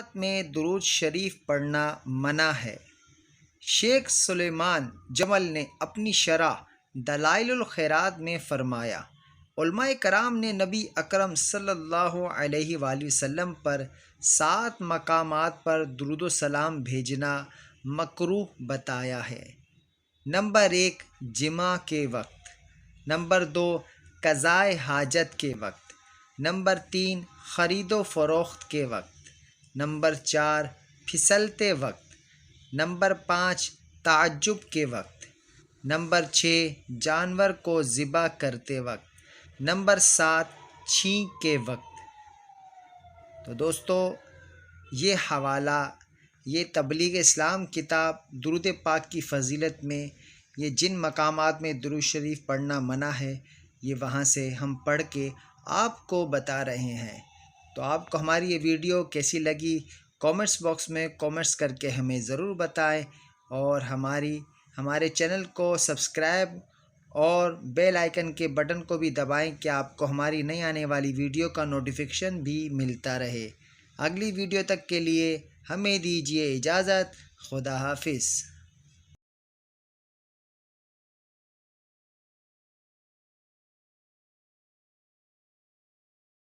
مقامات میں درود شریف پڑھنا منع ہے۔ شیخ سلیمان جمل نے اپنی شرح دلائل الخیرات میں فرمایا، علماء کرام نے نبی اکرم صلی اللہ علیہ وآلہ وسلم پر 7 مقامات پر درود و سلام بھیجنا مکروہ بتایا ہے۔ نمبر 1، جمعہ کے وقت۔ نمبر 2، قضائے حاجت کے وقت۔ نمبر 3، خرید و فروخت کے وقت۔ نمبر 4، پھسلتے وقت۔ نمبر 5، تعجب کے وقت۔ نمبر 6، جانور کو ذبح کرتے وقت۔ نمبر 7، چھینک کے وقت۔ تو دوستو، یہ حوالہ، یہ تبلیغ اسلام کتاب درود پاک کی فضیلت میں یہ جن مقامات میں درود شریف پڑھنا منع ہے، یہ وہاں سے ہم پڑھ کے آپ کو بتا رہے ہیں۔ تو آپ کو ہماری یہ ویڈیو کیسی لگی، کامنٹس باکس میں کامنٹس کر کے ہمیں ضرور بتائیں، اور ہمارے چینل کو سبسکرائب اور بیل آئیکن کے بٹن کو بھی دبائیں کہ آپ کو ہماری نئی آنے والی ویڈیو کا نوٹیفیکیشن بھی ملتا رہے۔ اگلی ویڈیو تک کے لیے ہمیں دیجیے اجازت۔ خدا حافظ۔